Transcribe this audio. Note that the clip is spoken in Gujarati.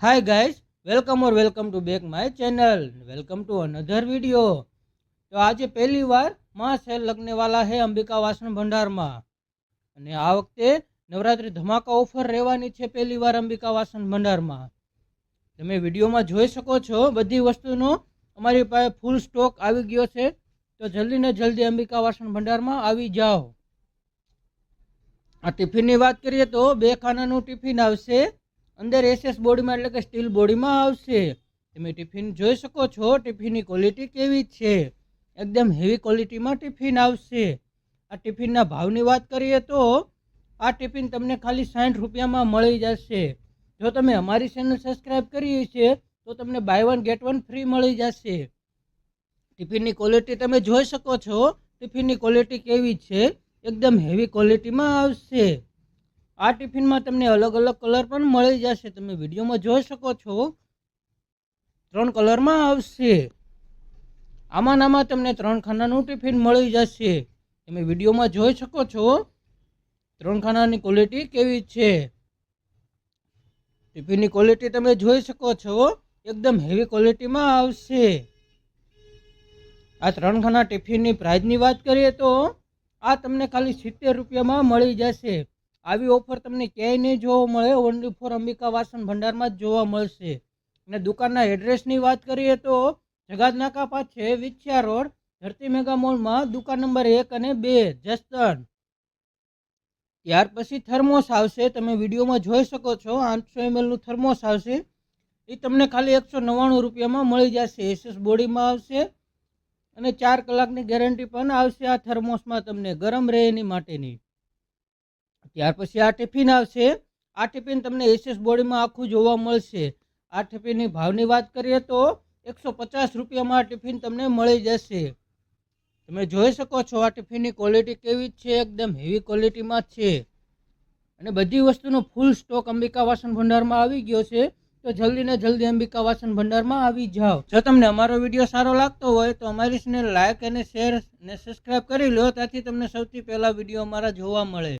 Hi guys, welcome to back my channel. Welcome to another video. तो आज पहली बार मां सेल लगने वाला है अंबिका वासन भंडार में અને આ વખતે નવરાત્રી ધમાકા ઓફર રહેવાની છે પહેલી વાર અંબિકા વાસણ ભંડારમાં। તમે વિડીયોમાં જોઈ શકો છો બધી વસ્તુનો અમારી પાસે ફૂલ સ્ટોક આવી ગયો છે। તો જલ્દી ને જલ્દી અંબિકા વાસણ ભંડારમાં આવી જાઓ। આ ટિફિનની વાત કરીએ તો 2 ખાનાનું ટિફિન આવશે। अंदर एसएस बॉडी में एटले के स्टील बॉडी में आवशे। तमे टिफिन जोई शको छो। टिफिननी क्वॉलिटी केवी छे, एकदम हेवी क्वॉलिटी में टिफिन आवशे। आ टिफिनना भावनी वात करीए तो आ टिफिन तमने खाली 60 रुपया में मळी जशे। जो तमे अमारी चेनल सब्सक्राइब करी छे तो तमने by one get one free मळी जशे। टिफिननी क्वॉलिटी तमे जोई शको छो। टिफिननी क्वॉलिटी केवी छे, एकदम हेवी क्वॉलिटी में आवशे। आ टिफिन में तमने अलग अलग कलर पण मळी जशे। तमे विडियो में जोई शको छो 3 कलर में आवशे। आमां तमने 3 खानानुं टिफिन मळी जशे। तमे विडियो में जोई शको छो 3 खानानी क्वॉलिटी केवी छे। टिफिननी क्वॉलिटी तमे जोई शको छो, एकदम हेवी क्वॉलिटी में आवशे। आ 3 खाना टिफिननी प्राइसनी वात करीए तो आ तमने खाली 70 रुपया में मळी जशे। આવી ઓફર તમને ક્યાંય નહીં જોવા મળે, ઓનલી ફોર અંબિકા વાસણ ભંડારમાં જ જોવા મળશે। અને દુકાનના એડ્રેસની વાત કરીએ તો જગાદ નાકા પાસે વિછિયા રોડ ધરતી મેગા મોલમાં દુકાન નંબર 1 અને 2 જસદણ। ત્યાર પછી થર્મોસ આવશે। તમે વિડીયોમાં જોઈ શકો છો 800 ml નું થર્મોસ આવશે। એ તમને ખાલી 199 રૂપિયામાં મળી જશે। એસએસ બોડીમાં આવશે અને 4 કલાકની ગેરંટી પણ આવશે આ થર્મોસમાં તમને ગરમ રહે એની માટેની। ત્યાર પછી આ ટિફિન આવશે। આ ટિફિન તમને એસએસ બોડીમાં આખું જોવા મળશે। આ ટિફિનની ભાવની વાત કરીએ તો 150 રૂપિયામાં આ ટિફિન તમને મળી જશે। તમે જોઈ શકો છો આ ટિફિનની ક્વોલિટી કેવી છે, એકદમ હેવી ક્વોલિટીમાં છે। અને બધી વસ્તુનો ફૂલ સ્ટોક અંબિકા વાસણ ભંડારમાં આવી ગયો છે। તો જલ્દી ને જલ્દી અંબિકા વાસણ ભંડારમાં આવી જાઓ। જો તમને અમારો વિડીયો સારો લાગતો હોય તો અમારી ચેનલ લાઈક અને શેર અને સબસ્ક્રાઇબ કરી લો, ત્યાંથી તમને સૌથી પહેલા વિડીયો અમારા જોવા મળે।